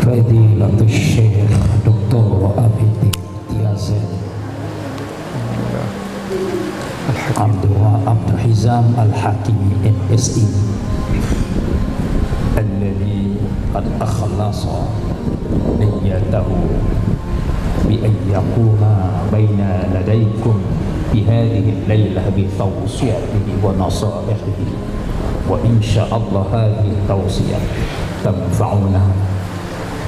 فضيلة الشيخ دكتور أبي ياسر عبد الحزام الحكيمي MSI الذي قد أخلص نيته بأن يقوم بين لديكم بهذه الليلة بتوصيته ونصائحه، وإن شاء الله هذه التوصية تنفعنا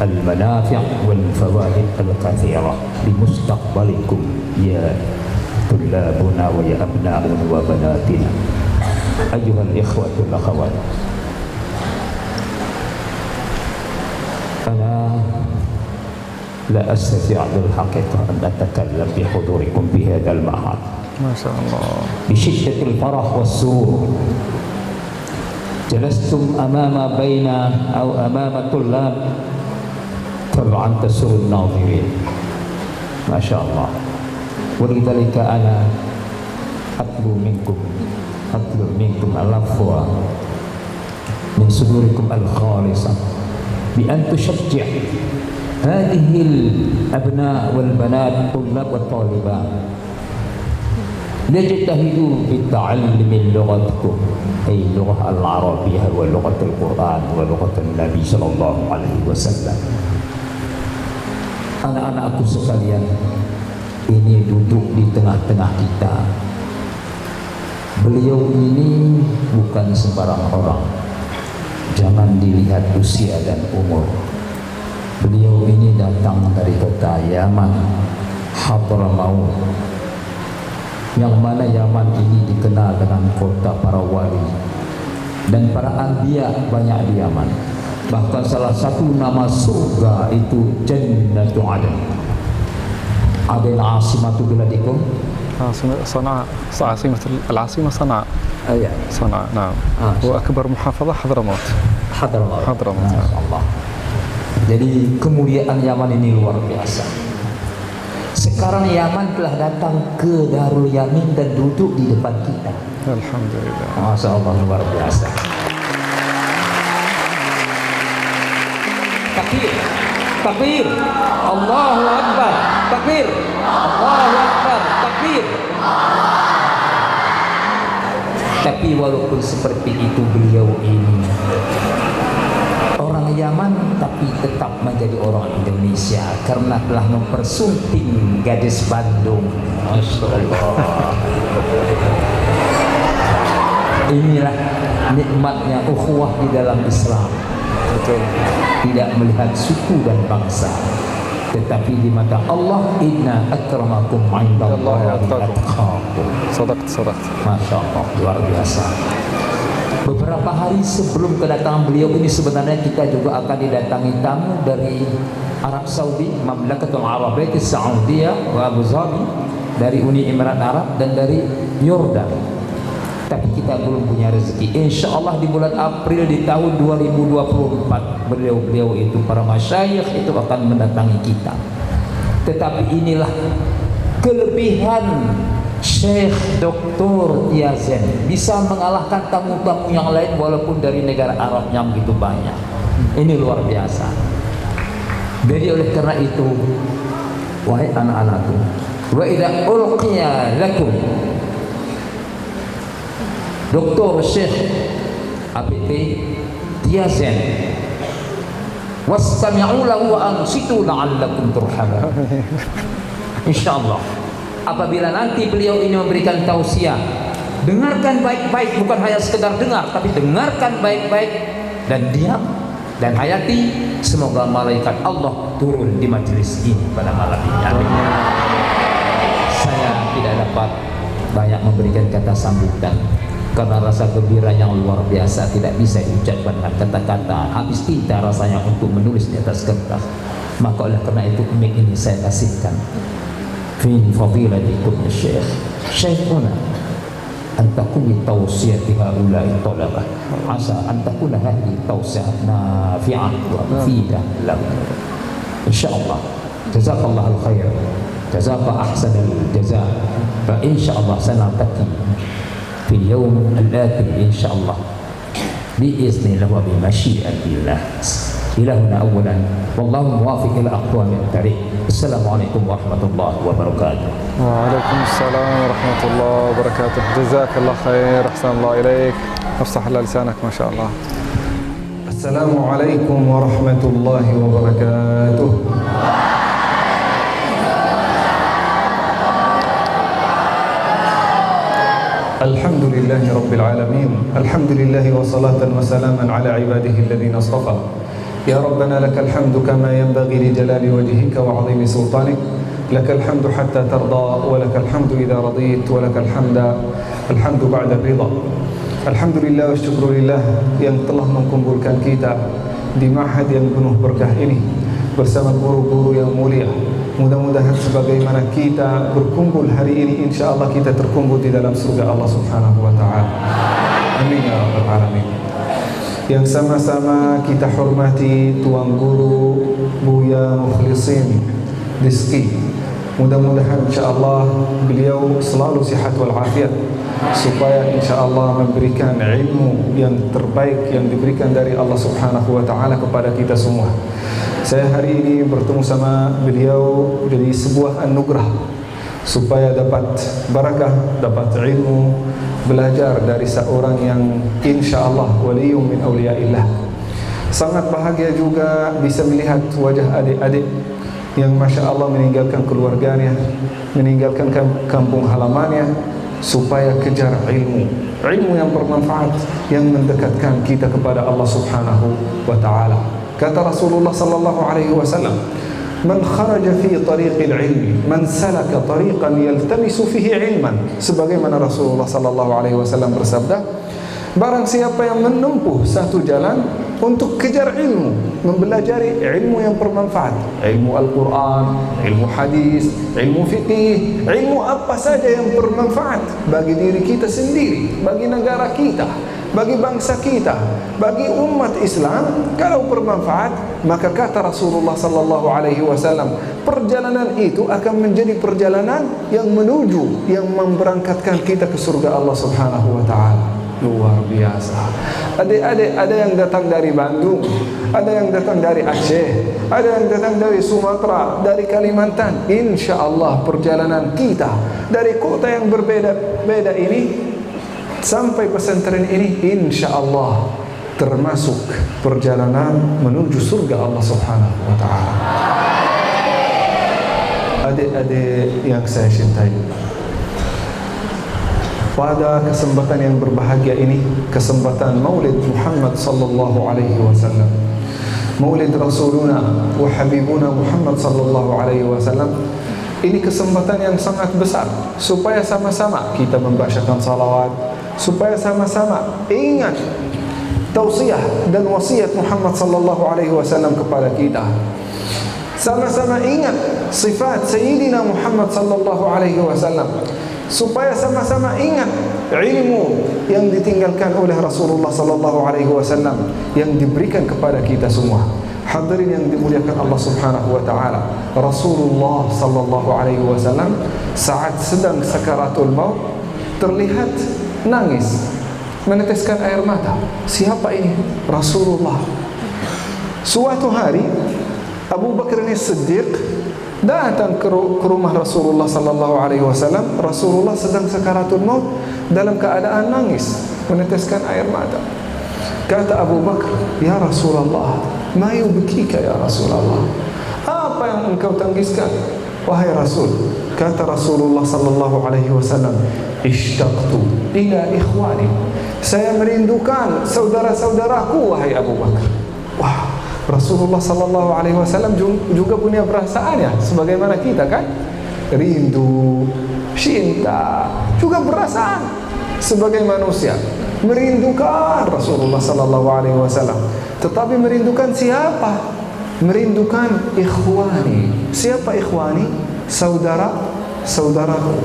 المنافع والفوائد الكثيرة لمستقبلكم يا طلابنا ويا أبناؤنا وبناتنا. أيها الإخوة والأخوات، أنا لا أستطيع بالحقيقة أن أتكلم بحضوركم بهذا المعهد ما شاء الله بشدة الفرح والسرور. جلستم أمام طلاب طبعا تسر الناظرين ما شاء الله، ولذلك أنا أطلب منكم العفو من صدوركم الخالصة بأن تشجع هذه الأبناء والبنات طلاب والطالبات ليجتهدوا بتعلم لغتكم، أي اللغة العربية ولغة القرآن ولغة النبي صلى الله عليه وسلم. Anak-anakku sekalian, ini duduk di tengah-tengah kita. Beliau ini bukan sembarang orang. Jangan dilihat usia dan umur. Beliau ini datang dari kota Yaman, Hadramaut, yang mana Yaman ini dikenal dengan kota para wali dan para anbiya banyak di Yaman. Bahkan salah satu nama surga itu Jannatu Aden. Aden asimatu biladikum صنعاء العاصمة صنعاء صنعاء نعم وأكبر محافظة حضرموت Masya Allah. Jadi kemuliaan Yaman ini luar biasa. Sekarang Yaman telah datang ke Darul Yamin dan duduk di depan kita. Alhamdulillah. Masya Allah, luar biasa. Takbir, takbir, Allahu Akbar, takbir, Allahu Akbar, takbir. Tapi walaupun seperti itu, beliau ini orang Yaman tapi tetap menjadi orang Indonesia karena telah mempersunting gadis Bandung. Masya Allah. Inilah nikmatnya ukhuwah di dalam Islam. Betul. Tidak melihat suku dan bangsa, tetapi di mata Allah, inna akramakum indallahi atqakum. صدقت Masya Allah, luar biasa. Beberapa hari sebelum kedatangan beliau ini sebenarnya kita juga akan didatangi tamu dari Arab Saudi, Mamlakatul Arabiyyah Saudiyah wa Abu Dhabi, dari Uni Emirat Arab dan dari Yordan. Tapi kita belum punya rezeki. Insya Allah di bulan April di tahun 2024 beliau itu, para masyayikh itu akan mendatangi kita. Tetapi inilah kelebihan Syekh Dr. Yasin, bisa mengalahkan tamu-tamu yang lain walaupun dari negara Arab yang begitu banyak. Ini luar biasa. Jadi oleh karena itu, wahai anak-anakku, wa idza ulqiya lakum Dr. Syekh APT Yasin wastami'u lahu wa ansitu la'allakum turhamun. Insyaallah apabila nanti beliau ini memberikan tausiah, dengarkan baik-baik, bukan hanya sekedar dengar, tapi dengarkan baik-baik dan diam dan hayati. Semoga malaikat Allah turun di majelis ini pada malam ini. Amin. Saya tidak dapat banyak memberikan kata sambutan karena rasa gembira yang luar biasa tidak bisa diucapkan dengan kata-kata. Habis tinta rasanya untuk menulis di atas kertas. Maka oleh karena itu mic ini saya kasihkan fi fadilatikum Syekh Syekhuna an takuni tawsiyati haula'i talabah, asa an takuna hadhihi tawsiyah nafi'ah wa mufidah lahum insyaallah. Jazakallahu khair, jazaka ahsanal jazaa, fa insyaallah sanaltaqi في اليوم الآتي إن شاء الله بإذن الله وبمشيئة الله. إلهنا أولا والله موافق إلى أقوام الطريق. السلام عليكم ورحمة الله وبركاته. وعليكم السلام ورحمة الله وبركاته. جزاك الله خير، أحسن الله إليك، افتح الله لسانك ما شاء الله. السلام عليكم ورحمة الله وبركاته. الحمد لله رب العالمين، الحمد لله وصلاة وسلاما على عباده الذين اصطفى. يا ربنا لك الحمد كما ينبغي لجلال وجهك وعظيم سلطانك، لك الحمد حتى ترضى ولك الحمد إذا رضيت ولك الحمد بعد الرضا. Alhamdulillah wa syukurillah yang telah mengumpulkan kita di ma'had yang penuh berkah ini bersama guru-guru yang mulia. Mudah-mudahan sebagaimana kita berkumpul hari ini, insya Allah kita terkumpul di dalam surga Allah Subhanahu wa Ta'ala. Amin ya rabbal alamin. Yang sama-sama kita hormati Tuan Guru Buya Mukhlisin Rizki. Mudah-mudahan insya Allah beliau selalu sihat wal afiat, supaya insya Allah memberikan ilmu yang terbaik yang diberikan dari Allah Subhanahu wa Ta'ala kepada kita semua. Saya hari ini bertemu sama beliau dari sebuah anugerah, supaya dapat barakah, dapat ilmu, belajar dari seorang yang insya Allah waliyum min awliyaillah. Sangat bahagia juga bisa melihat wajah adik-adik yang Masya Allah meninggalkan keluarganya, meninggalkan kampung halamannya, supaya kejar ilmu yang bermanfaat, yang mendekatkan kita kepada Allah Subhanahu wa Ta'ala. Kata Rasulullah sallallahu alaihi wasallam, "Man kharaja fi tariqil ilmi, man salaka tariqan yaltamisu fihi ilman." Sebagaimana Rasulullah sallallahu alaihi wasallam bersabda, barang siapa yang menempuh satu jalan untuk kejar ilmu, mempelajari ilmu yang bermanfaat, ilmu Al-Quran, ilmu hadis, ilmu fiqih, ilmu apa saja yang bermanfaat bagi diri kita sendiri, bagi negara kita, bagi bangsa kita, bagi umat Islam, kalau bermanfaat, maka kata Rasulullah sallallahu alaihi wasallam, perjalanan itu akan menjadi perjalanan yang menuju, yang memberangkatkan kita ke surga Allah Subhanahu wa Ta'ala. Luar biasa. Adik-adik, ada yang datang dari Bandung, ada yang datang dari Aceh, ada yang datang dari Sumatera, dari Kalimantan. Insya Allah perjalanan kita dari kota yang berbeda-beda ini sampai pesantren ini, insya Allah termasuk perjalanan menuju surga Allah Subhanahu wa Ta'ala. Adik-adik yang saya cintai, pada kesempatan yang berbahagia ini, kesempatan Maulid Muhammad sallallahu alaihi wasallam, Maulid Rasuluna wa Habibuna Muhammad sallallahu alaihi wasallam, ini kesempatan yang sangat besar supaya sama-sama kita membacakan salawat, supaya sama-sama ingat tausiah dan wasiat Muhammad sallallahu alaihi wasallam kepada kita. Sama-sama ingat sifat Sayyidina Muhammad sallallahu alaihi wasallam, supaya sama-sama ingat ilmu yang ditinggalkan oleh Rasulullah sallallahu alaihi wasallam yang diberikan kepada kita semua. Hadirin yang dimuliakan Allah Subhanahu wa Ta'ala, Rasulullah sallallahu alaihi wasallam saat sedang sakaratul maut terlihat nangis, meneteskan air mata. Siapa ini? Rasulullah. Suatu hari Abu Bakar As-Siddiq datang ke rumah Rasulullah sallallahu alaihi wasallam. Rasulullah sedang sakaratul maut dalam keadaan nangis, meneteskan air mata. Kata Abu Bakar, "Ya Rasulullah, ma yubkika ya Rasulullah? Apa yang engkau tangiskan wahai Rasul?" Kata Rasulullah sallallahu alaihi wasallam, "Ishtaqtu ila ikhwani." Saya merindukan saudara-saudaraku wahai Abu Bakar. Wah, Rasulullah sallallahu alaihi wasallam juga punya perasaan ya, sebagaimana kita kan, rindu, cinta, juga perasaan sebagai manusia, merindukan Rasulullah sallallahu alaihi wasallam. Tetapi merindukan siapa? Merindukan ikhwani. Siapa ikhwani? Saudaraku.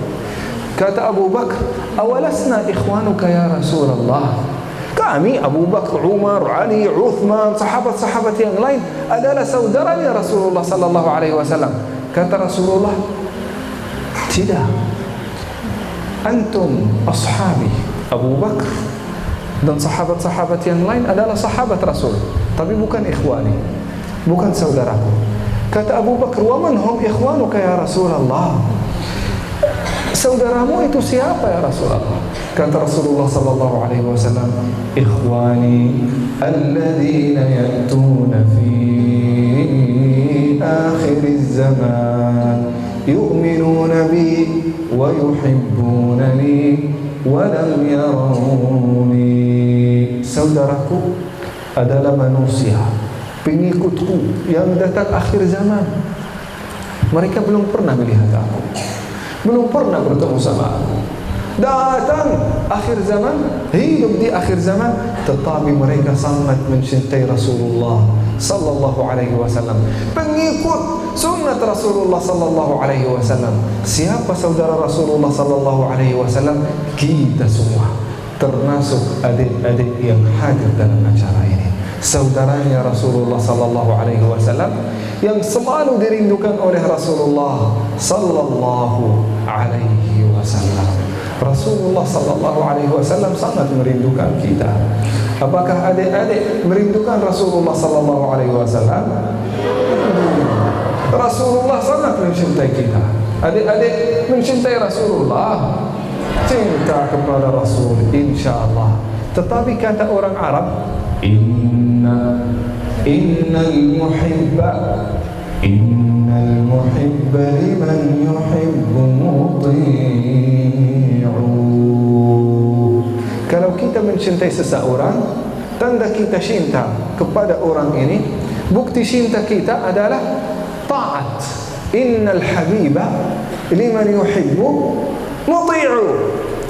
Kata Abu Bakar, "Awalasna ikhwanuka ya Rasulullah?" Kami Abu Bakar, Umar, Ali, Uthman, sahabat-sahabat yang lain adalah saudaranya Rasulullah sallallahu alaihi wasallam. Kata Rasulullah, "Tidak. Antum ashabi." Abu Bakar dan sahabat-sahabat yang lain adalah sahabat Rasul, tapi bukan ikhwani. bukan saudaraku. Kata Abu Bakar, "Wa man hum ikhwanuka ya Rasulullah?" Saudaramu itu siapa ya Rasulullah? Kata Rasulullah sallallahu alaihi wasallam, "Ikhwani alladzina yatuna fi akhiriz zaman yu'minuna bi wa yuhibbunani wa lam yarawni." Saudaraku adalah manusia, pengikutku yang datang akhir zaman. Mereka belum pernah melihat aku, belum pernah bertemu sama aku. Datang akhir zaman, hidup di akhir zaman, tetapi mereka sangat mencintai Rasulullah sallallahu alaihi wasallam, pengikut sunnah Rasulullah sallallahu alaihi wasallam. Siapa saudara Rasulullah sallallahu alaihi wasallam? Kita semua, termasuk adik-adik yang hadir dalam acara ini. Saudaranya Rasulullah sallallahu alaihi wasallam yang selalu dirindukan oleh Rasulullah sallallahu alaihi wasallam. Rasulullah sallallahu alaihi wasallam sangat merindukan kita. Apakah adik-adik merindukan Rasulullah sallallahu alaihi wasallam? Rasulullah sangat mencintai kita. Adik-adik mencintai Rasulullah, cinta kepada Rasul insyaallah. Tetapi kata orang Arab, innal muhibba liman yuhibbu muti'u. Kalau kita mencintai seseorang, tanda kita cinta kepada orang ini, bukti cinta kita adalah taat. Innal habiba liman yuhibbu muti'u.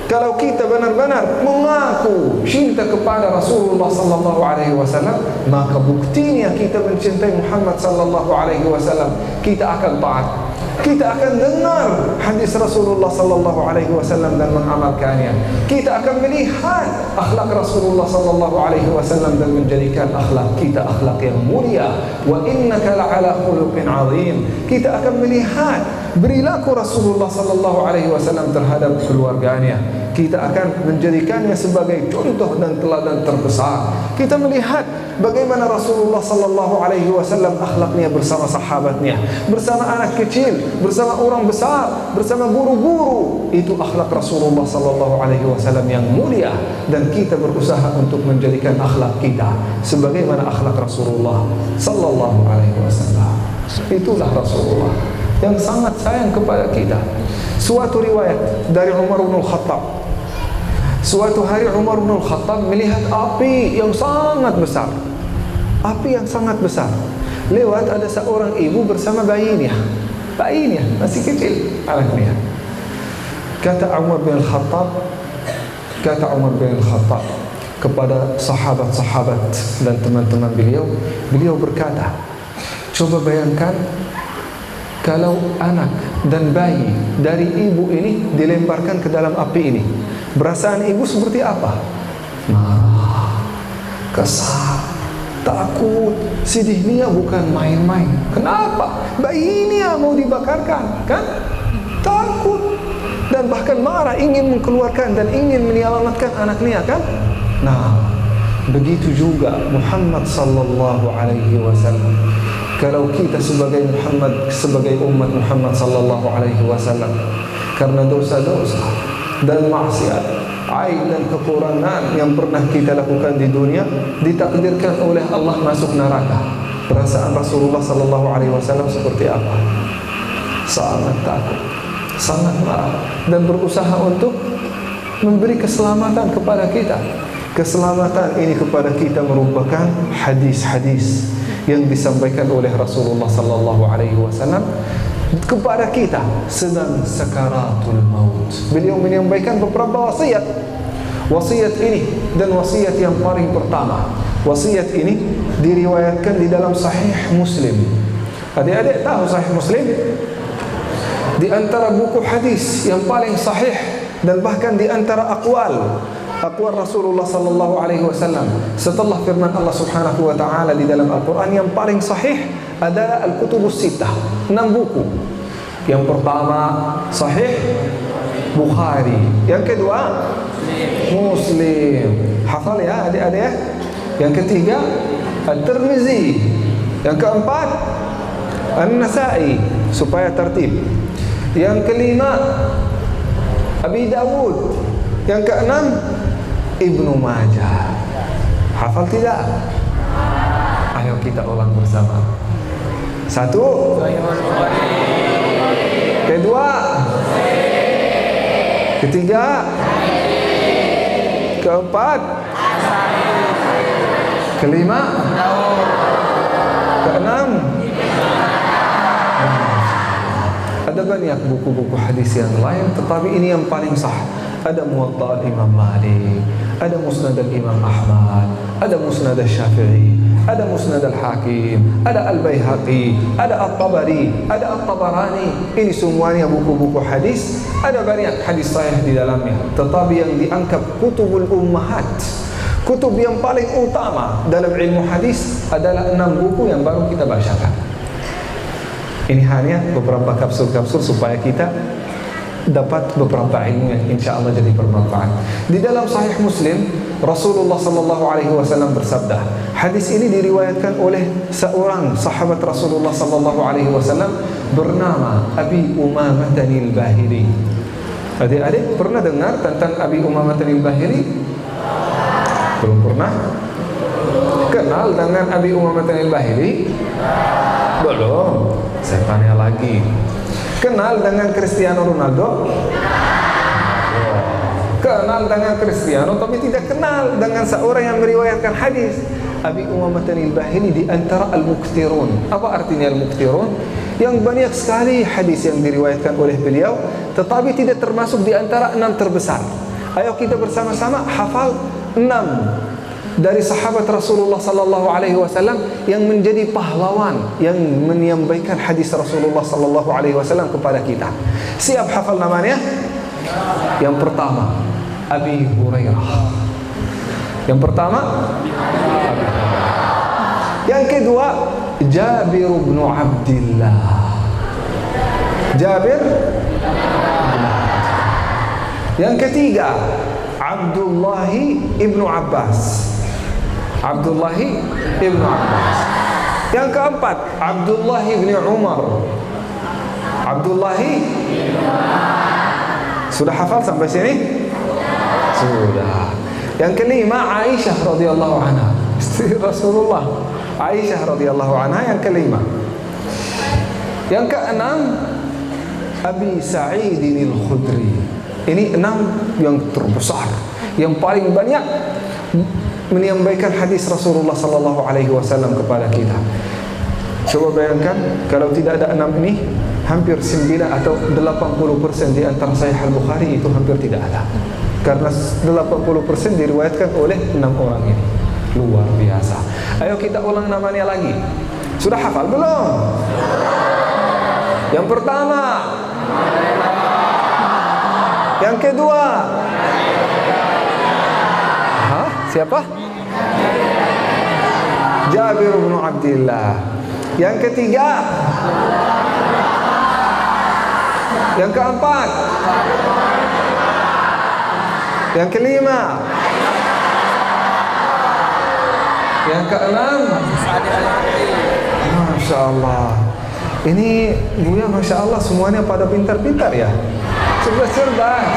Kalau kita benar-benar mengaku cinta kepada Rasulullah sallallahu alaihi wasallam, maka buktinya kita mencintai Muhammad sallallahu alaihi wasallam, kita akan taat. Kita akan dengar hadis Rasulullah sallallahu alaihi wasallam dan mengamalkannya. Kita akan melihat akhlak Rasulullah sallallahu alaihi wasallam dan menjadikan akhlak kita akhlak yang mulia. Wa innaka la'ala khuluqin 'azim. Kita akan melihat perilaku Rasulullah sallallahu alaihi wasallam terhadap keluarganya. Kita akan menjadikannya sebagai contoh dan teladan terbesar. Kita melihat bagaimana Rasulullah sallallahu alaihi wasallam akhlaknya bersama sahabatnya, bersama anak kecil, bersama orang besar, bersama guru-guru. Itu akhlak Rasulullah sallallahu alaihi wasallam yang mulia, dan kita berusaha untuk menjadikan akhlak kita sebagaimana akhlak Rasulullah sallallahu alaihi wasallam. Itulah Rasulullah yang sangat sayang kepada kita. Suatu riwayat dari Umar bin Khattab. Suatu hari Umar bin Khattab melihat api yang sangat besar. Api yang sangat besar. Lewat ada seorang ibu bersama bayinya. Bayinya masih kecil, anaknya. Kata Umar bin Khattab kepada sahabat-sahabat dan teman-teman beliau berkata, coba bayangkan kalau anak dan bayi dari ibu ini dilemparkan ke dalam api ini, perasaan ibu seperti apa? Marah, kesal, takut, sedihnya bukan main-main. Kenapa? Bayi ini mau dibakarkan, kan? Takut dan bahkan marah, ingin mengeluarkan dan ingin menyelamatkan anaknya, kan? Nah, begitu juga Muhammad sallallahu alaihi wasallam. Kalau kita sebagai umat Muhammad sallallahu alaihi wasallam, karena dosa-dosa dan maksiat, aib dan kekurangan yang pernah kita lakukan di dunia, ditakdirkan oleh Allah masuk neraka. Perasaan Rasulullah sallallahu alaihi wasallam seperti apa? Sangat takut, sangat marah, dan berusaha untuk memberi keselamatan kepada kita. Keselamatan ini kepada kita merupakan hadis-hadis yang disampaikan oleh Rasulullah sallallahu alaihi wasallam kepada kita sedang sakaratul maut. Beliau menyampaikan beberapa wasiat. Wasiat ini dan wasiat yang paling pertama, wasiat ini diriwayatkan di dalam Sahih Muslim. Adik-adik tahu Sahih Muslim? Di antara buku hadis yang paling sahih dan bahkan di antara aqwal Rasulullah sallallahu alaihi wasallam setelah firman Allah Subhanahu wa taala di dalam Al-Qur'an, yang paling sahih adalah Al-Kutubus Sittah, 6 buku. Yang pertama Sahih Bukhari, yang kedua Muslim, hafal ya adik-adik ya. Yang ketiga At-Tirmizi, Yang keempat, An-Nasa'i, supaya tertib. Yang kelima, Abi Dawud. Yang keenam, Ibnu Majah. Hafal tidak? Ayo kita ulang bersama. Satu, kedua, ketiga, keempat, kelima, keenam. Ada banyak buku-buku hadis yang lain, tetapi ini yang paling sah. Ada Muwatta Imam Malik, ada Musnad Imam Ahmad, ada Musnad Syafi'i, ada Musnad Al-Hakim, ada Al-Baihaqi, ada At-Tabari, ada At-Tabarani. Ini semuanya buku-buku hadis. Ada banyak hadis sahih di dalamnya, tetapi yang dianggap kutubul ummahat, kutub yang paling utama dalam ilmu hadis adalah 6 buku yang baru kita bacakan. Ini hanya beberapa kapsul-kapsul supaya kita dapat beberapa ilmu yang insya Allah jadi bermanfaat. Di dalam Sahih Muslim, Rasulullah sallallahu alaihi wasallam bersabda. Hadis ini diriwayatkan oleh seorang sahabat Rasulullah sallallahu alaihi wasallam bernama Abi Umamah Al-Bahili. Adik-adik pernah dengar tentang Abi Umamah Al-Bahili? Belum pernah? Kenal dengan Abi Umamah Al-Bahili? Belum. Saya tanya lagi. Kenal dengan Cristiano Ronaldo? Kenal dengan Cristiano, tapi tidak kenal dengan seorang yang meriwayatkan hadis. Abi Umamah Al-Bahili di antara al-mukthirun. Apa artinya al-mukthirun? Yang banyak sekali hadis yang diriwayatkan oleh beliau, tetapi tidak termasuk di antara 6 terbesar. Ayo kita bersama-sama hafal 6 dari sahabat Rasulullah sallallahu alaihi wasallam yang menjadi pahlawan yang menyampaikan hadis Rasulullah sallallahu alaihi wasallam kepada kita. Siap hafal namanya? Yang pertama, Abi Hurairah. Yang pertama, yang kedua, Jabir bin Abdullah. Jabir. Yang ketiga, Abdullah ibnu Abbas. Abdullah ibnu Abbas. Yang keempat, Abdullah ibnu Umar. Abdullah. Sudah hafal sampai sini? Sudah. Yang kelima, Aisyah radhiyallahu anha, istri Rasulullah. Aisyah radhiyallahu anha yang kelima. Yang keenam, Abi Sa'id Al-Khudri. Ini 6 yang terbesar, yang paling banyak menyampaikan hadis Rasulullah sallallahu alaihi wasallam kepada kita. Coba bayangkan kalau tidak ada 6 ini, hampir 9 atau 80% di antara Sahih Al-Bukhari itu hampir tidak ada. Karena 80% diriwayatkan oleh 6 orang ini. Luar biasa. Ayo kita ulang namanya lagi. Sudah hafal belum? Yang pertama, yang kedua, siapa? Jabir bin Abdullah. Yang ketiga, yang keempat, yang kelima, yang keenam. Masya Allah. Ini Buya Masya Allah semuanya pada pintar-pintar ya. Cerdas-cerdas.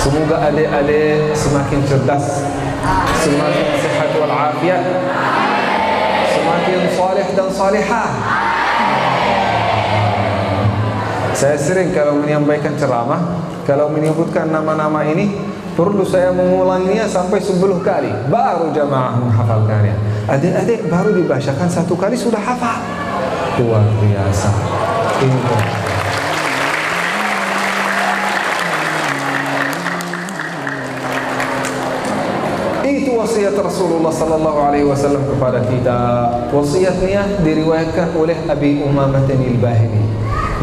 Semoga adik-adik semakin cerdas, semakin sehat walafiat, semakin salih dan salihah. Saya sering kalau menyampaikan ceramah, kalau menyebutkan nama-nama ini, perlu saya mengulanginya sampai 10 kali, baru jamaah menghafalkannya. Adik-adik baru dibacakan 1 kali sudah hafal. Luar biasa. Itu. Itu wasiat Rasulullah sallallahu alaihi wasallam kepada kita. Wasiatnya diriwayatkan oleh Abi Umamah Al-Bahili.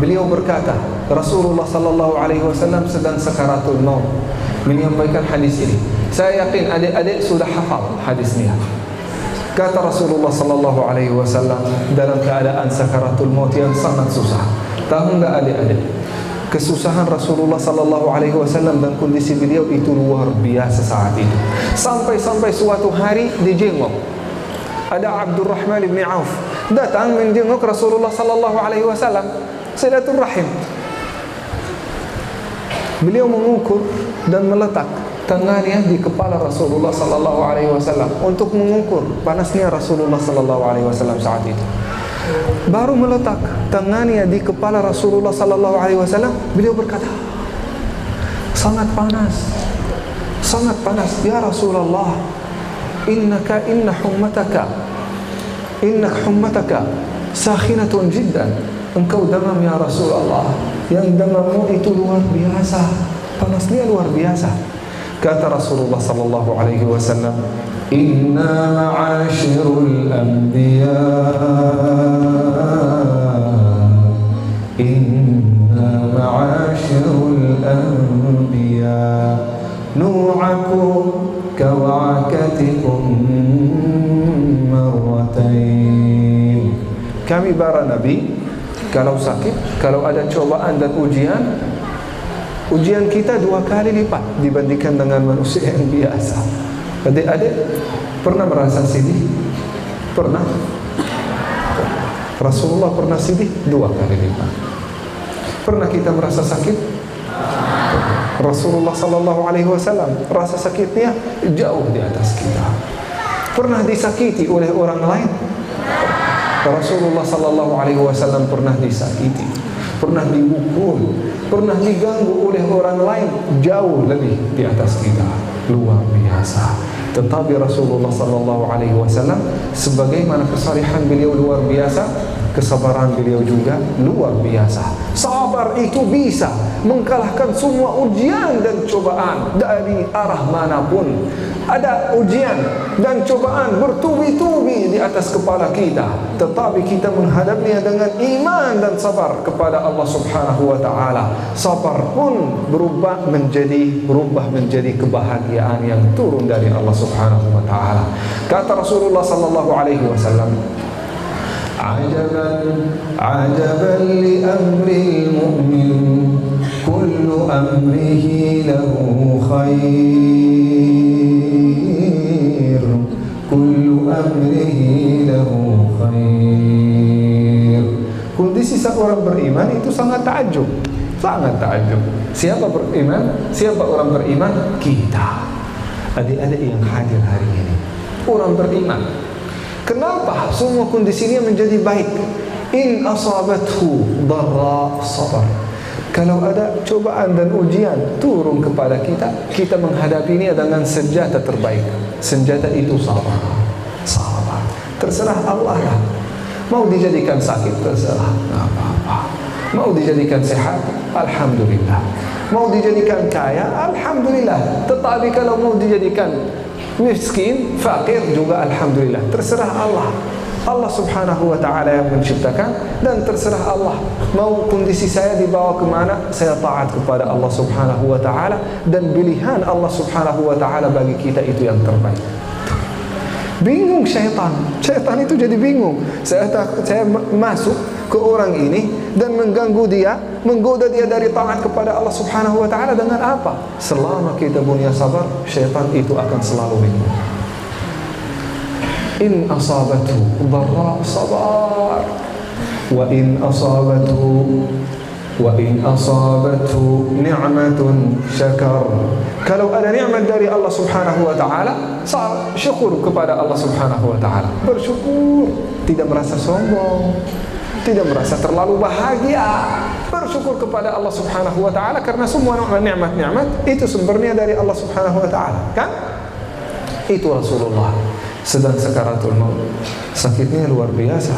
Beliau berkata, Rasulullah sallallahu alaihi wasallam sedang sakaratul maut menyampaikan hadis ini. Saya yakin adik-adik sudah hafal hadisnya. Kata Rasulullah sallallahu alaihi wasallam dalam keadaan sakaratul maut yang sangat susah. Tahu enggak adik-adik? kesusahan Rasulullah sallallahu alaihi wasallam dan kondisi beliau itu luar biasa saat itu. Sampai suatu hari dijenguk. Ada Abdurrahman bin Auf datang menjenguk Rasulullah sallallahu alaihi wasallam, silaturahim. Beliau mengukur dan meletak tangannya di kepala Rasulullah sallallahu alaihi wasallam untuk mengukur panasnya Rasulullah sallallahu alaihi wasallam saat itu. Baru meletak tangannya di kepala Rasulullah sallallahu alaihi wasallam, beliau berkata, sangat panas. Sangat panas. Ya Rasulullah, inna hummataka sakhinatun jiddan. Engkau demam ya Rasulullah. Yang demammu itu luar biasa. Panasnya luar biasa. Kata Rasulullah sallallahu alaihi wasallam, inna ma'ashirul anbiya, inna ma'ashirul anbiya nu'akum kawa'akatikum marratain. Kami para nabi, kalau sakit, kalau ada cobaan dan ujian kita 2 kali lipat dibandingkan dengan manusia yang biasa. Adik-adik pernah merasa sedih? Pernah? Rasulullah pernah sedih 2 kali lipat. Pernah kita merasa sakit? Rasulullah sallallahu alaihi wasallam rasa sakitnya jauh di atas kita. Pernah disakiti oleh orang lain? Rasulullah sallallahu alaihi wasallam pernah disakiti, pernah dipukul, pernah diganggu oleh orang lain jauh lebih di atas kita. Luar biasa. Tetapi Rasulullah sallallahu alaihi wasallam sebagaimana kesalihan beliau luar biasa, kesabaran beliau juga luar biasa. Sabar itu bisa mengalahkan semua ujian dan cobaan dari arah manapun. Ada ujian dan cobaan bertubi-tubi di atas kepala kita, tetapi kita menghadapinya dengan iman dan sabar kepada Allah Subhanahu wa taala. Sabar pun berubah menjadi kebahagiaan yang turun dari Allah Subhanahu wa taala. Kata Rasulullah sallallahu alaihi wasallam, ajaban li amri mu'min, kullu amrihi lahu khair, kullu amrihi lahu khair. Kondisi seorang beriman itu sangat takjub. Siapa beriman? Siapa orang beriman? Kita, adik-adik yang hadir hari ini, orang beriman. Kenapa semua kondisinya menjadi baik? In asabathu dharra sabar. Kalau ada cobaan dan ujian turun kepada kita, kita menghadapinya dengan senjata terbaik. Senjata itu sabar. Sabar. Terserah Allah lah. Mau dijadikan sakit, terserah, tidak apa-apa. Mau dijadikan sehat, alhamdulillah. Mau dijadikan kaya, alhamdulillah. Tetapi kalau mau dijadikan miskin, fakir juga alhamdulillah. Terserah Allah. Allah Subhanahu wa ta'ala yang menciptakan, dan terserah Allah. Mau kondisi saya dibawa kemana, saya taat kepada Allah Subhanahu wa ta'ala, dan pilihan Allah Subhanahu wa ta'ala bagi kita itu yang terbaik. Bingung syaitan itu jadi bingung. Saya masuk ke orang ini dan mengganggu dia, menggoda dia dari taat kepada Allah Subhanahu wa ta'ala dengan apa? Selama kita punya sabar, syaitan itu akan selalu bingung. In asabatu dharra sabar, wa in asabatu ni'matun syakar. Kalau ada nikmat dari Allah Subhanahu wa ta'ala, syukur kepada Allah Subhanahu wa ta'ala. Bersyukur, tidak merasa sombong, tidak merasa terlalu bahagia. Bersyukur kepada Allah Subhanahu wa ta'ala karena semua nikmat-nikmat itu sumbernya dari Allah Subhanahu wa ta'ala. Kan? Itu Rasulullah sedang sakaratul maut. Sakitnya luar biasa.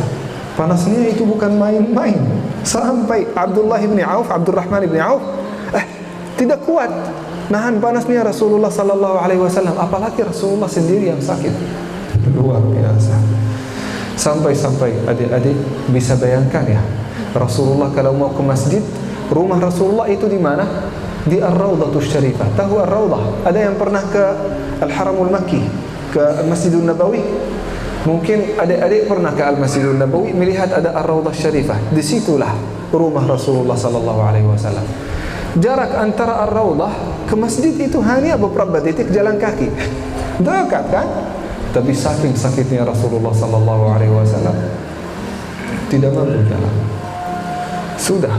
Panasnya itu bukan main-main. Sampai Abdurrahman bin Auf tidak kuat nahan panasnya Rasulullah sallallahu alaihi wasallam, apalagi Rasulullah sendiri yang sakit. Luar biasa. Sampai adik-adik bisa bayangkan ya, Rasulullah kalau mau ke masjid, rumah Rasulullah itu di mana? Di Ar-Raudhatus Syarifah. Tahu Ar-Raudhah? Ada yang pernah ke Al-Haramul Makki, ke Masjidun Nabawi? Mungkin adik-adik pernah ke Al-Masjidun Nabawi melihat ada Ar-Rawdah Syarifah. Disitulah rumah Rasulullah sallallahu alaihi wasallam. Jarak antara Ar-Rawdah ke masjid itu hanya beberapa detik jalan kaki. Dekat kan? Tapi saking sakitnya Rasulullah sallallahu alaihi wasallam tidak mampu jalan. Sudah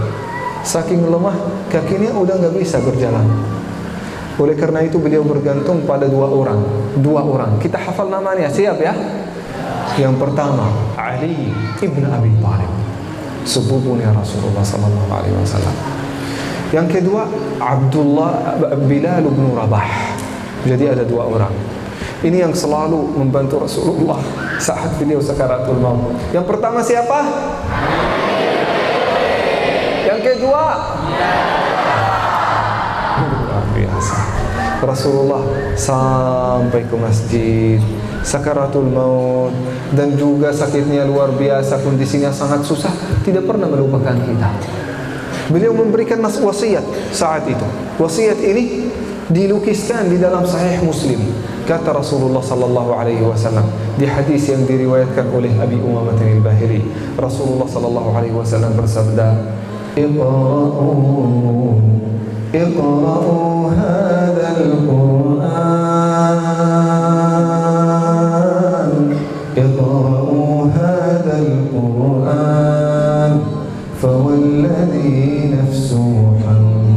saking lemah kakinya udah nggak bisa berjalan. Oleh karena itu beliau bergantung pada dua orang. Kita hafal namanya, siap ya? Yang pertama Ali ibn Abi Thalib, sepupunya Rasulullah sallallahu alaihi wasallam. Yang kedua Bilal bin Rabah. Jadi ada dua orang. Ini yang selalu membantu Rasulullah saat beliau sakaratul maut. Yang pertama siapa? Yang kedua luar biasa. Rasulullah sampai ke masjid sakaratul maut dan juga sakitnya luar biasa, kondisinya sangat susah, tidak pernah melupakan kita. Beliau memberikan wasiat saat itu. Wasiat ini dilukiskan di dalam Sahih Muslim. Kata Rasulullah sallallahu alaihi wasallam di hadis yang diriwayatkan oleh Abi Umamah al-Bahili, Rasulullah sallallahu alaihi wasallam bersabda, Iqra'u hadzal Qur'an, Iqra'u hadzal Qur'an, fawalladhi nafsu Muhammadin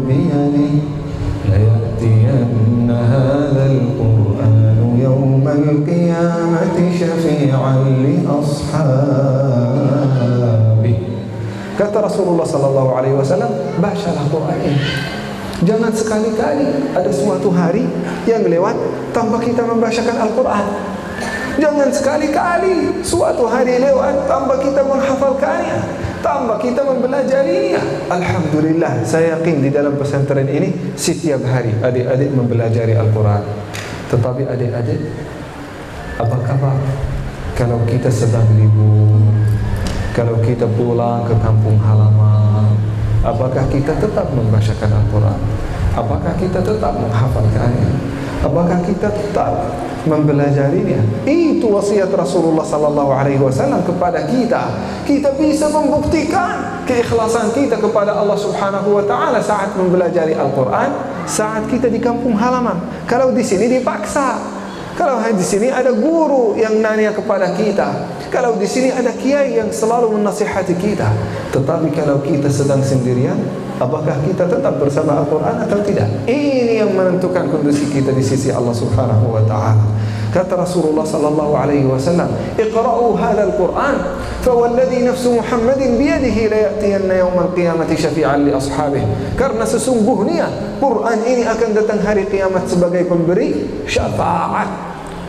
biyadihi ليأتين هذا القرآن يوم القيامة شفيعا لأصحابه. Kata Rasulullah sallallahu alaihi wasallam, bacalah Quran ini. Jangan sekali-kali ada suatu hari yang lewat tanpa kita membacakan Al-Quran. Jangan sekali-kali suatu hari lewat tanpa kita menghafalkannya, tanpa kita mempelajarinya. Alhamdulillah, saya yakin di dalam pesantren ini setiap hari adik-adik mempelajari Al-Quran. Tetapi adik-adik, apa kabar kalau kita sedang libur, kalau kita pulang ke kampung halaman, apakah kita tetap membacakan Al-Quran? Apakah kita tetap menghafalkannya? Apakah kita tetap mempelajarinya? Itu wasiat Rasulullah sallallahu alaihi wasallam kepada kita. Kita bisa membuktikan keikhlasan kita kepada Allah Subhanahu wa taala saat mempelajari Al-Quran, saat kita di kampung halaman. Kalau di sini dipaksa, kalau di sini ada guru yang nanya kepada kita, kalau di sini ada kiai yang selalu menasihati kita. Tetapi kalau kita sedang sendirian, apakah kita tetap bersama Al-Quran atau tidak? Ini yang menentukan kondisi kita di sisi Allah Subhanahu wa taala. Kata Rasulullah sallallahu alaihi wasallam, "Iqra'u hadzal Qur'an, fawalladhi nafsu Muhammadin biyadihi la ya'tiyanna yawmal qiyamati syafi'an li ashabihi." Karena sesungguhnya Quran ini akan datang hari kiamat sebagai pemberi syafaat,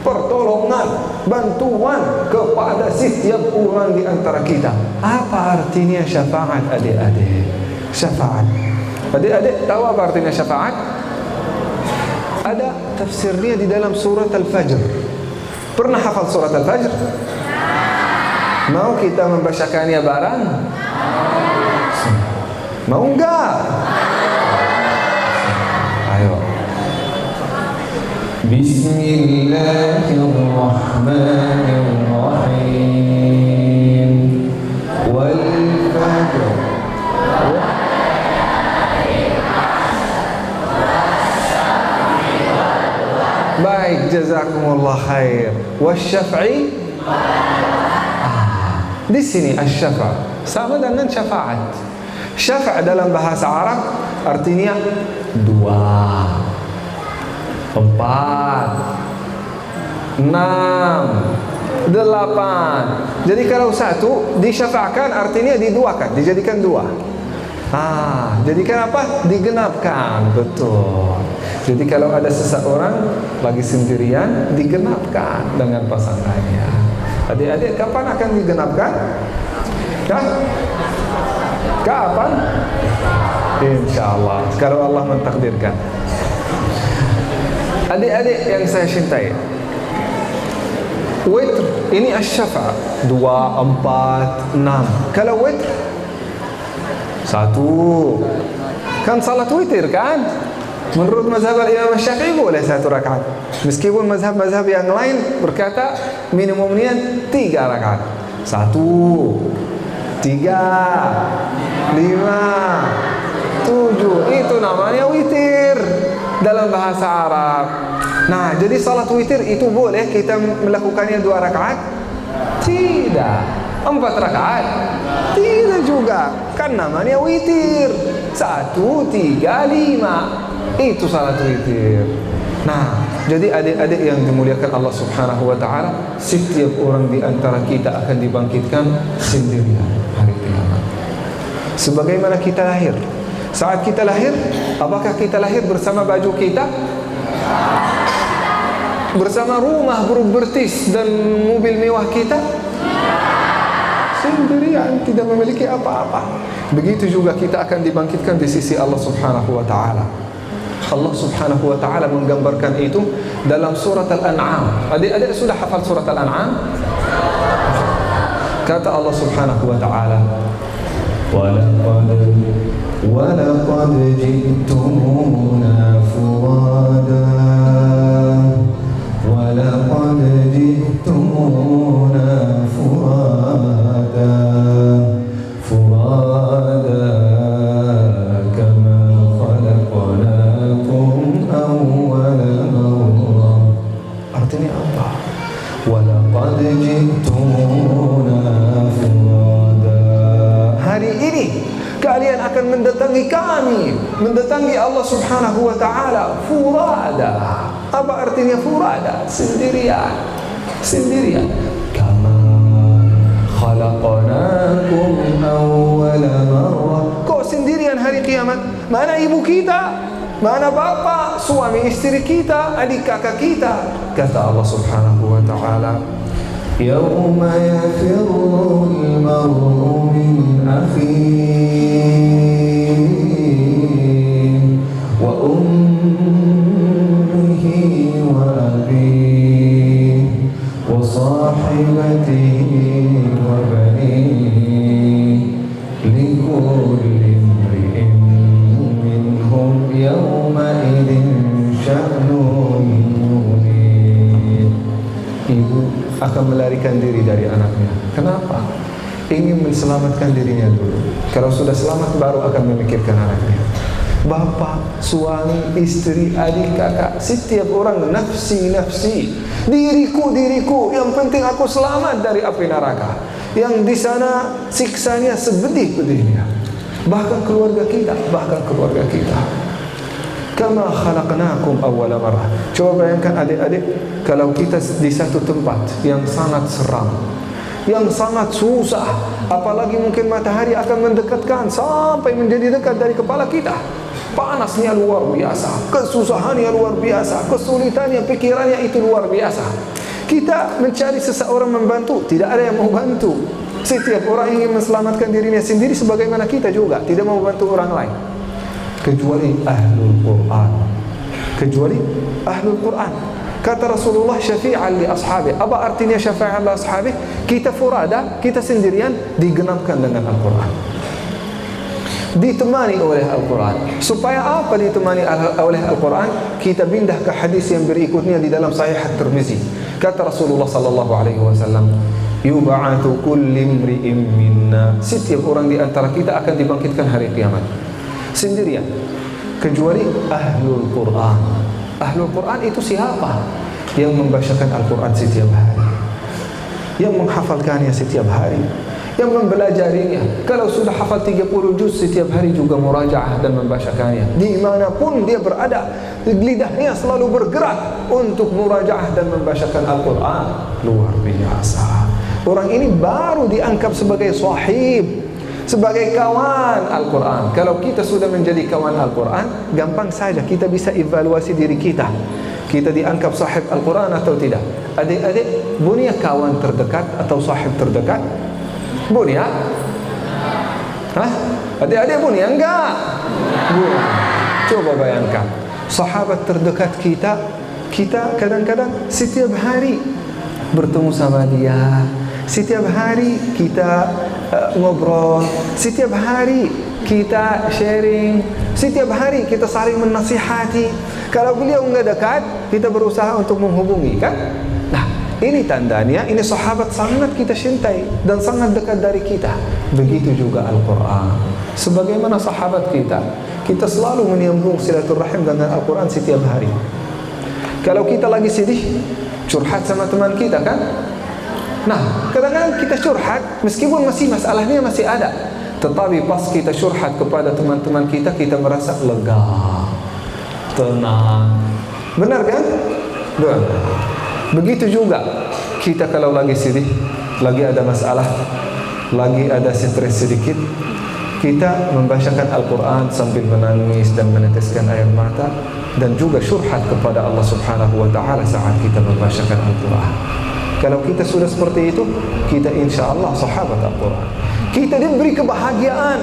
pertolongan, bantuan kepada setiap orang di antara kita. Apa artinya syafaat, adik-adik? Syafaat. Adik-adik tahu apa artinya syafaat? Ada tafsirnya di dalam surat Al-Fajr. Pernah hafal surat Al-Fajr? Mau kita membacakannya bareng? Mau enggak? Ayo. Bismillahirrahmanirrahim. Wal fajr. Baik, jazakumullah khair. Wasyaf'i. Di sini asy-syafa' sama dengan syafaat. Syafa' dalam bahasa Arab artinya 2, 4, 6, 8. Jadi kalau 1 disyafa'kan artinya diduakan, dijadikan 2. Jadikan apa? Digenapkan. Betul. Jadi kalau ada seseorang lagi sendirian, digenapkan dengan pasangannya. Adik-adik, kapan akan digenapkan? Kapan? Insya-Allah, kalau Allah mentakdirkan. Adik-adik yang saya cintai, witr ini asy-syafa' 2, 4, 6. Kalau witr 1, kan salat witir kan? Menurut mazhab Imam Syafi'i boleh 1 rakaat. Meskipun mazhab-mazhab yang lain berkata minimumnya 3 rakaat. 1, 3, 5, 7. Itu namanya witir dalam bahasa Arab. Nah, jadi salat witir itu boleh kita melakukannya 2 rakaat? Tidak. 4 rakaat? Tidak juga. Kan namanya witir. 1, 3, 5. Itu salat witir. Nah, jadi adik-adik yang dimuliakan Allah Subhanahu wa taala, setiap orang di antara kita akan dibangkitkan sendirian hari kiamat. Sebagaimana kita lahir. Saat kita lahir, apakah kita lahir bersama baju kita? Bersama rumah berbetis dan mobil mewah kita? Sendirian, tidak memiliki apa-apa. Begitu juga kita akan dibangkitkan di sisi Allah Subhanahu wa taala. Allah Subhanahu wa taala menggambarkan itu dalam surat Al-An'am. Adik-adik sudah hafal surat Al-An'am? Kata Allah Subhanahu wa taala, وَلَقَدْ جِئْتُمُونَا فُرَادًا وَلَقَدْ جِئْتُمُونَا فُرَادًا فُرَادًا كَمَا خَلَقْنَاكُمْ أَوَّلَ مَرَّةٍ. Artinya apa? وَلَقَدْ جِئْتُمُونَا فُرَادًا. Hari ini kalian akan mendatangi kami, mendatangi Allah Subhanahu wa taala furada. Apa artinya furada? Sendirian. Sendirian. Kama khalaqnakum awwala marrah. Kok sendirian hari kiamat? Mana ibu kita? Mana bapak, suami istri kita, adik kakak kita? Kata Allah Subhanahu wa taala, يوم يفر المرء من أخيه وأمه وأبيه وصاحبته وبنيه لكل امرئ منهم يومئذ شأن يغنيه. Ibu akan melarikan diri dari anaknya. Kenapa? Ingin menyelamatkan dirinya dulu. Kalau sudah selamat baru akan memikirkan anaknya. Bapak, suami, istri, adik, kakak, setiap orang nafsi. Diriku. Yang penting aku selamat dari api neraka. Yang di sana siksanya sebedih-bedihnya. Bahkan keluarga kita. Kama khalaqnakum awwala marrah. Coba bayangkan adik-adik, kalau kita di satu tempat yang sangat seram, yang sangat susah, apalagi mungkin matahari akan mendekatkan sampai menjadi dekat dari kepala kita. Panasnya luar biasa, kesusahannya luar biasa, kesulitannya, pikirannya itu luar biasa. Kita mencari seseorang membantu, tidak ada yang mau bantu. Setiap orang ingin menyelamatkan dirinya sendiri, sebagaimana kita juga tidak mau bantu orang lain. Kecuali ahlul Quran. Kata Rasulullah, syafi'an li ashabi. Apa artinya syafi'an li ashabi? Kita furada, kita sendirian, digenapkan dengan Al-Quran, ditemani oleh Al-Quran. Supaya apa ditemani oleh Al-Quran? Kita pindah ke hadis yang berikutnya di dalam Sahih At-Tirmizi. Kata Rasulullah sallallahu alaihi wasallam, yub'atu kullu imri'in minna. Setiap orang di antara kita akan dibangkitkan hari kiamat sendirian, kecuali ahlul Quran. Ahlul Quran itu siapa? Yang membacakan Al-Quran setiap hari, yang menghafalkannya setiap hari, yang mempelajarinya. Kalau sudah hafal 30 juz setiap hari juga murajaah dan membacakannya. Dimanapun dia berada, lidahnya selalu bergerak untuk murajaah dan membacakan Al-Quran. Luar biasa. Orang ini baru dianggap sebagai sahib, sebagai kawan Al-Quran. Kalau kita sudah menjadi kawan Al-Quran, gampang saja kita bisa evaluasi diri kita. Kita dianggap sahib Al-Quran atau tidak. Adik-adik, bunia kawan terdekat atau sahib terdekat? Bunia? Hah? Adik-adik bunia? Enggak. Coba bayangkan, sahabat terdekat kita kadang-kadang setiap hari bertemu sama dia. Setiap hari kita ngobrol, setiap hari kita sharing, Setiap hari kita saling menasihati. Kalau beliau enggak dekat, kita berusaha untuk menghubungi, kan? Nah, ini tandanya ini sahabat sangat kita cintai dan sangat dekat dari kita. Begitu juga Al-Quran. Sebagaimana sahabat kita selalu menyambung silaturahim dengan Al-Quran setiap hari. Kalau kita lagi sedih, curhat sama teman kita, kan? Nah, kadang-kadang kita curhat meskipun masalahnya masih ada, tetapi pas kita curhat kepada teman-teman kita merasa lega, tenang. Benar kan? Benar. Begitu juga kita kalau lagi sedih, lagi ada masalah, lagi ada stres sedikit, kita membacakan Al-Quran sambil menangis dan meneteskan air mata, dan juga syurhat kepada Allah Subhanahu wa Ta'ala saat kita membacakan Al-Quran. Kalau kita sudah seperti itu, kita insya Allah sahabat Al-Quran. Kita diberi kebahagiaan,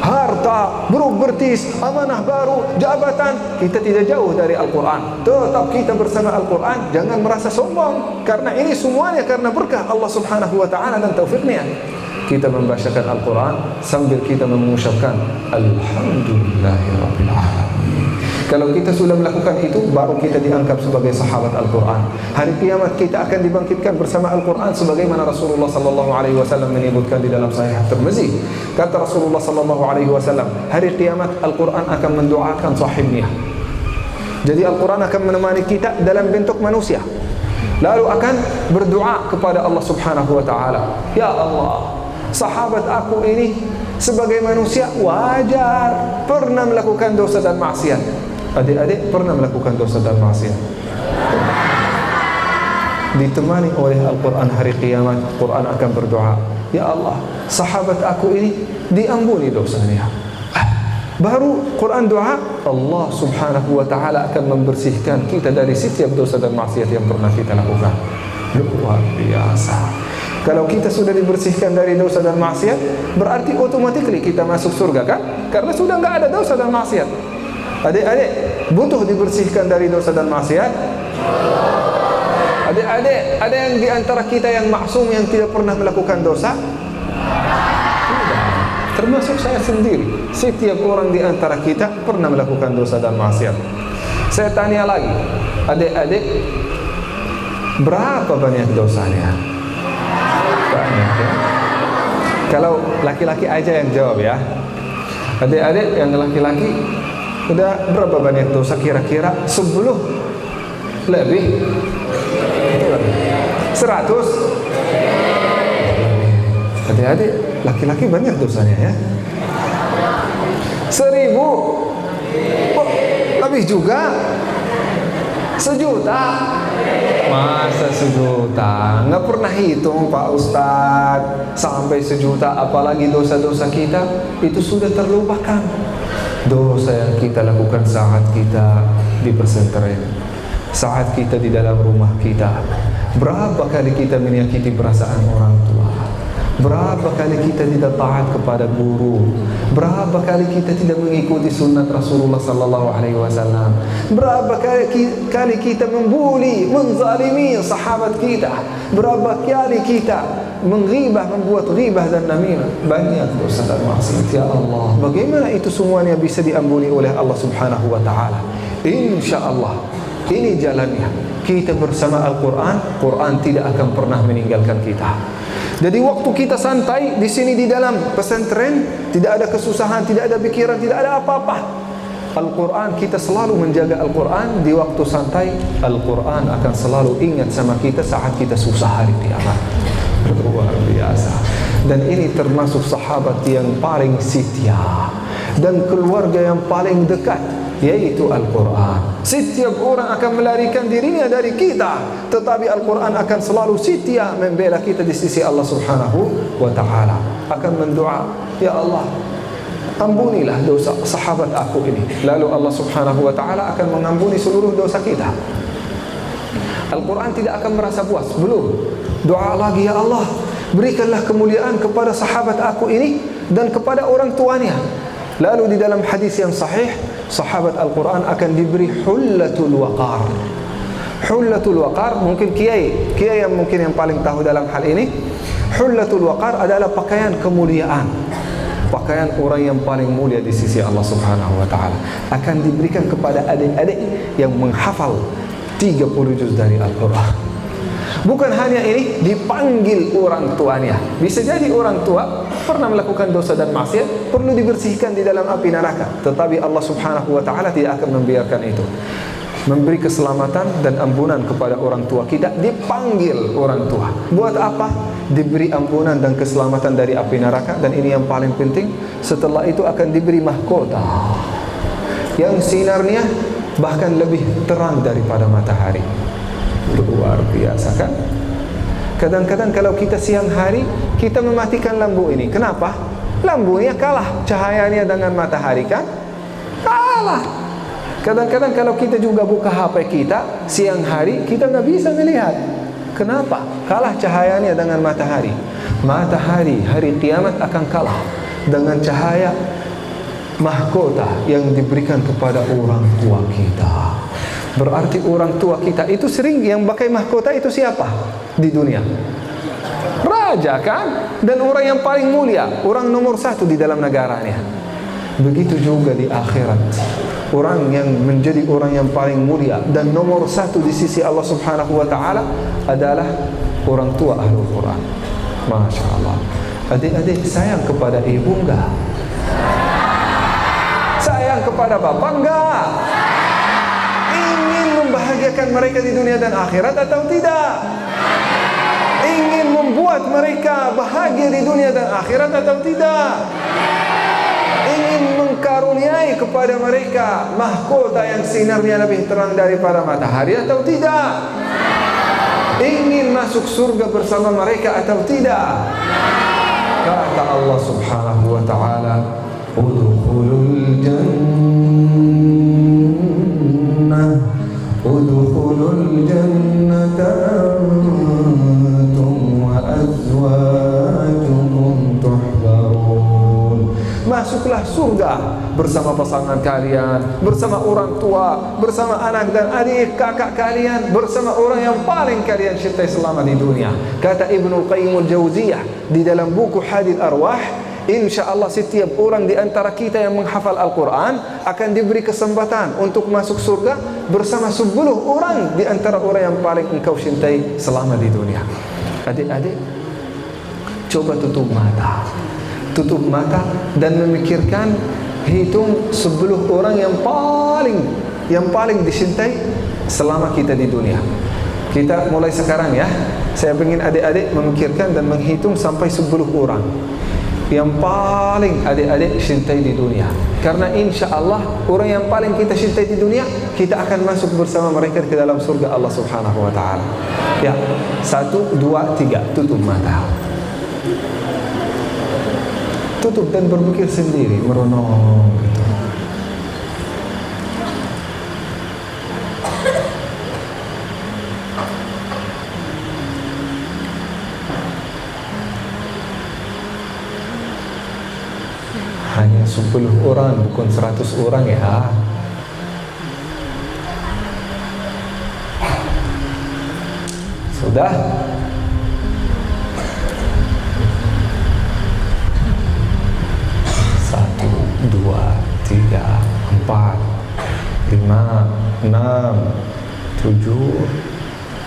harta, propertis, amanah baru, jabatan. Kita tidak jauh dari Al-Quran. Tetap kita bersama Al-Quran. Jangan merasa sombong, karena ini semuanya karena berkah Allah Subhanahu wa Ta'ala dan taufiknya. Kita membacakan Al-Quran sambil kita mengucapkan Alhamdulillahirabbil alamin. Kalau kita sudah melakukan itu, baru kita dianggap sebagai sahabat Al-Quran. Hari kiamat kita akan dibangkitkan bersama Al-Quran, sebagaimana Rasulullah sallallahu alaihi wasallam menyebutkan di dalam Sahih Tirmizi. Kata Rasulullah sallallahu alaihi wasallam, hari kiamat Al-Quran akan mendoakan sahibnya. Jadi Al-Quran akan menemani kita dalam bentuk manusia, lalu akan berdoa kepada Allah Subhanahu wa Ta'ala. Ya Allah, sahabat aku ini sebagai manusia wajar pernah melakukan dosa dan maksiat. Adik-adik pernah melakukan dosa dan maksiat. Ditemani oleh Al-Quran hari kiamat, Quran akan berdoa, ya Allah, sahabat aku ini diampuni dosanya. Baru Quran doa, Allah Subhanahu wa Ta'ala akan membersihkan kita dari setiap dosa dan maksiat yang pernah kita lakukan. Luar biasa. Kalau kita sudah dibersihkan dari dosa dan maksiat, berarti otomatis kita masuk surga, kan? Karena sudah enggak ada dosa dan maksiat. Adik-adik butuh dibersihkan dari dosa dan maksiat? Adik-adik, ada yang di antara kita yang maksum, yang tidak pernah melakukan dosa? Tidak. Termasuk saya sendiri. Setiap orang di antara kita pernah melakukan dosa dan maksiat. Saya tanya lagi, adik-adik, berapa banyak dosanya? Banyak, ya? Kalau laki-laki aja yang jawab, ya. Adik-adik yang laki-laki, udah berapa banyak dosa kira-kira? 10 lebih? 100? Adik-adik laki-laki banyak dosanya, ya. 1000? Oh, lebih juga? 1.000.000? Masa 1.000.000? Nggak pernah hitung Pak Ustadz sampai 1.000.000, apalagi dosa-dosa kita itu sudah terlupakan. Dosa yang kita lakukan saat kita di pesantren, saat kita di dalam rumah kita. Berapa kali kita menyakiti perasaan orang tua? Berapa kali kita tidak taat kepada guru? Berapa kali kita tidak mengikuti sunnat Rasulullah sallallahu alaihi wasallam? Berapa kali kita membuli, menzalimi sahabat kita? Berapa kali kita menghibah, membuat ghibah dan namimah? Banyak dosa dan maksiat, ya Allah. Bagaimana itu semuanya bisa diampuni oleh Allah Subhanahu wa Ta'ala? Insyaallah ini jalannya. Kita bersama Al-Quran, Quran tidak akan pernah meninggalkan kita. Jadi waktu kita santai di sini di dalam pesantren, tidak ada kesusahan, tidak ada pikiran, tidak ada apa-apa. Al-Quran, kita selalu menjaga Al-Quran. Di waktu santai, Al-Quran akan selalu ingat sama kita saat kita susah hari kiamat. Luar biasa. Dan ini termasuk sahabat yang paling setia dan keluarga yang paling dekat, yaitu Al-Quran. Setiap orang akan melarikan dirinya dari kita, tetapi Al-Quran akan selalu setia membela kita di sisi Allah Subhanahu wa Ta'ala. Akan mendoa, ya Allah, ampunilah dosa sahabat aku ini. Lalu Allah Subhanahu wa Ta'ala akan mengampuni seluruh dosa kita. Al-Quran tidak akan merasa puas, belum. Doa lagi, ya Allah, berikanlah kemuliaan kepada sahabat aku ini dan kepada orang tuanya. Lalu di dalam hadis yang sahih, sahabat Al-Quran akan diberi hullatul waqar. Hullatul waqar, mungkin kiai yang mungkin yang paling tahu dalam hal ini. Hullatul waqar adalah pakaian kemuliaan. pakaian orang yang paling mulia di sisi Allah Subhanahu wa taala akan diberikan kepada adik-adik yang menghafal 30 juz dari Al-Qur'an. Bukan hanya ini, dipanggil orang tuanya. Bisa jadi orang tua pernah melakukan dosa dan maksiat, perlu dibersihkan di dalam api neraka, tetapi Allah Subhanahu wa taala tidak akan membiarkan itu. Memberi keselamatan dan ampunan kepada orang tua kita, dipanggil orang tua. Buat apa? Diberi ampunan dan keselamatan dari api neraka, dan ini yang paling penting, setelah itu akan diberi mahkota yang sinarnya bahkan lebih terang daripada matahari. Luar biasa kan? Kadang-kadang kalau kita siang hari, kita mematikan lampu ini. Kenapa? Lampunya kalah cahayanya dengan matahari kan? Kalah. Kadang-kadang kalau kita juga buka HP kita siang hari, kita nggak bisa melihat. Kenapa? Kalah cahayanya dengan matahari. Matahari hari kiamat akan kalah dengan cahaya mahkota yang diberikan kepada orang tua kita. Berarti orang tua kita itu sering yang pakai mahkota itu siapa di dunia? Raja kan? Dan orang yang paling mulia, orang nomor 1 di dalam negaranya. Begitu juga di akhirat. Orang yang menjadi orang yang paling mulia dan nomor 1 di sisi Allah Subhanahu wa taala adalah orang tua Ahlul Quran. Masya Allah. Adik-adik sayang kepada ibu enggak? Sayang kepada bapak enggak? Ingin membahagiakan mereka di dunia dan akhirat atau tidak? Ingin membuat mereka bahagia di dunia dan akhirat atau tidak? Ingin mengkaruniai kepada mereka mahkota yang sinarnya lebih terang daripada matahari atau tidak? Ingin masuk surga bersama mereka atau tidak? Kata Allah Subhanahu wa taala, udkhulul jannata antum wa azwajukum tuhbarun. Masuklah surga bersama pasangan kalian, bersama orang tua, bersama anak dan adik, kakak kalian, bersama orang yang paling kalian cintai selama di dunia. Kata Ibnu Qayyim al-Jauziyah di dalam buku Hadil Arwah, InsyaAllah setiap orang di antara kita yang menghafal Al-Quran akan diberi kesempatan untuk masuk surga bersama 10 orang di antara orang yang paling engkau cintai selama di dunia. Adik-adik, coba tutup mata. Tutup mata dan memikirkan, hitung 10 orang yang paling dicintai selama kita di dunia. Kita mulai sekarang ya. Saya ingin adik-adik memikirkan dan menghitung sampai 10 orang yang paling adik-adik cintai di dunia. Karena insya Allah orang yang paling kita cintai di dunia, kita akan masuk bersama mereka ke dalam surga Allah Subhanahu wa taala. Ya, 1, 2, 3, tutup mata. Tutup dan berpikir sendiri, merenung gitu. Hanya 10 orang, bukan 100 orang ya. Sudah? Satu, 2, 3, 4, 5, 6, 7,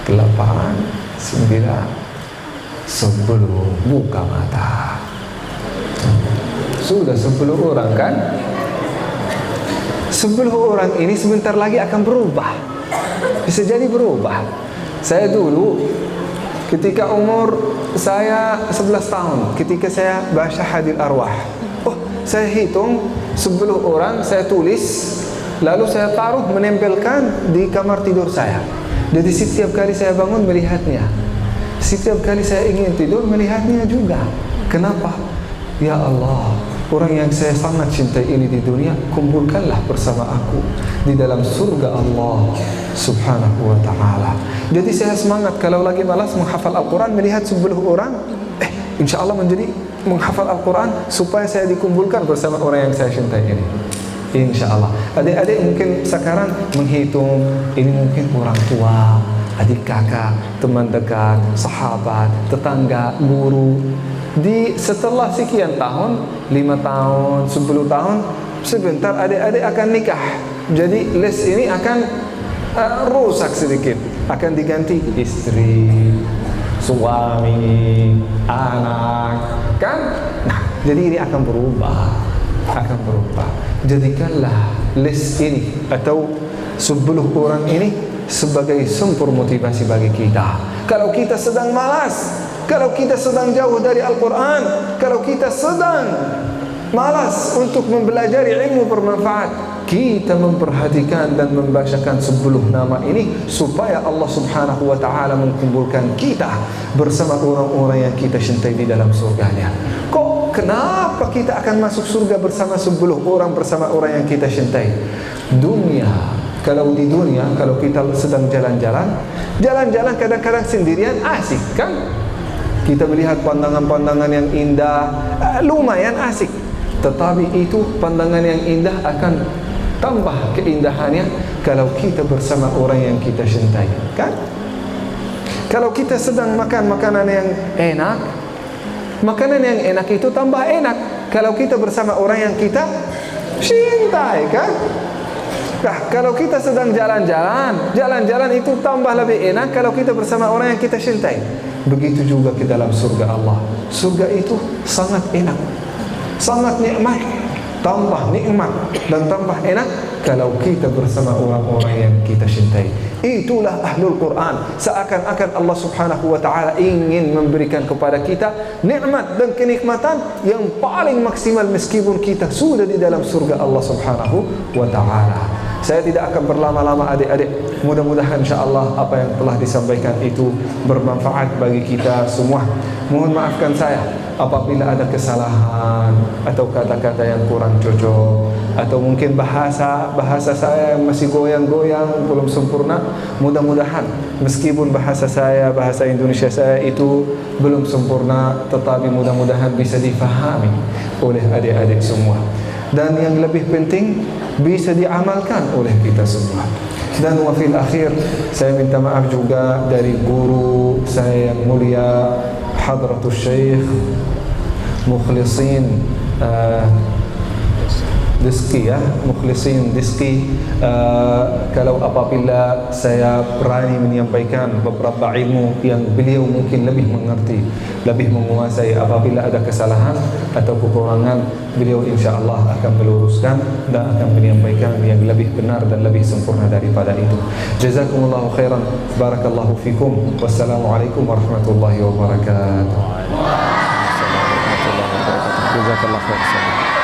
8, 9, 10. Buka mata. Sudah 10 orang kan? 10 orang ini sebentar lagi akan berubah. Bisa jadi berubah. Saya dulu ketika umur saya 11 tahun, ketika saya baca Hadil Arwah, saya hitung 10 orang, saya tulis, lalu saya taruh menempelkan di kamar tidur saya. Jadi setiap kali saya bangun melihatnya. Setiap kali saya ingin tidur melihatnya juga. Kenapa? Ya Allah, orang yang saya sangat cintai ini di dunia, kumpulkanlah bersama aku di dalam surga Allah Subhanahu wa ta'ala. Jadi saya semangat kalau lagi malas menghafal Al-Quran, melihat 10 orang, insya Allah menjadi menghafal Al-Quran supaya saya dikumpulkan bersama orang yang saya cintai ini. Insya Allah. Adik-adik mungkin sekarang menghitung, ini mungkin orang tua, adik kakak, teman dekat, sahabat, tetangga, guru. setelah sekian tahun, 5 tahun, 10 tahun, sebentar adik-adik akan nikah. Jadi les ini akan rusak sedikit, akan diganti istri, suami, anak, kan? Nah, jadi ini akan berubah. Jadikanlah les ini atau 10 orang ini sebagai sumber motivasi bagi kita. Kalau kita sedang malas, kalau kita sedang jauh dari Al-Quran, kalau kita sedang malas untuk mempelajari ilmu bermanfaat, kita memperhatikan dan membacakan 10 nama ini supaya Allah Subhanahu wa ta'ala mengumpulkan kita bersama orang-orang yang kita cintai di dalam surganya. Kenapa kita akan masuk surga bersama 10 orang, bersama orang yang kita cintai? Kalau di dunia, kalau kita sedang jalan-jalan kadang-kadang sendirian asik, kan? Kita melihat pandangan-pandangan yang indah, lumayan asik. Tetapi itu pandangan yang indah akan tambah keindahannya kalau kita bersama orang yang kita cintai, kan? Kalau kita sedang makan makanan yang enak, makanan yang enak itu tambah enak kalau kita bersama orang yang kita cintai, kan? Nah, kalau kita sedang jalan-jalan itu tambah lebih enak kalau kita bersama orang yang kita cintai. Begitu juga ke dalam surga Allah. Surga itu sangat enak, sangat nikmat, tambah nikmat dan tambah enak kalau kita bersama orang-orang yang kita cintai. Itulah ahlul Quran. Seakan-akan Allah Subhanahu wa ta'ala ingin memberikan kepada kita nikmat dan kenikmatan yang paling maksimal meskipun kita sudah di dalam surga Allah Subhanahu wa ta'ala. Saya tidak akan berlama-lama adik-adik. Mudah-mudahan insyaAllah apa yang telah disampaikan itu bermanfaat bagi kita semua. Mohon maafkan saya apabila ada kesalahan atau kata-kata yang kurang cocok, atau mungkin bahasa saya yang masih goyang-goyang, belum sempurna. Mudah-mudahan meskipun bahasa Indonesia saya itu belum sempurna, tetapi mudah-mudahan bisa difahami oleh adik-adik semua. Dan yang lebih penting bisa diamalkan oleh kita semua. Dan wafil akhir, saya minta maaf juga dari guru saya yang mulia Hadratus Syekh Mukhlisin Diski, Mukhlisin Diski. Kalau apabila saya berani menyampaikan beberapa ilmu yang beliau mungkin lebih mengerti, lebih menguasai, apabila ada kesalahan atau kekurangan, beliau insyaAllah akan meluruskan dan akan menyampaikan yang lebih benar dan lebih sempurna daripada itu. Jazakumullahu khairan, barakallahu fikum. Wassalamualaikum warahmatullahi wabarakatuh. Jazakallah khair.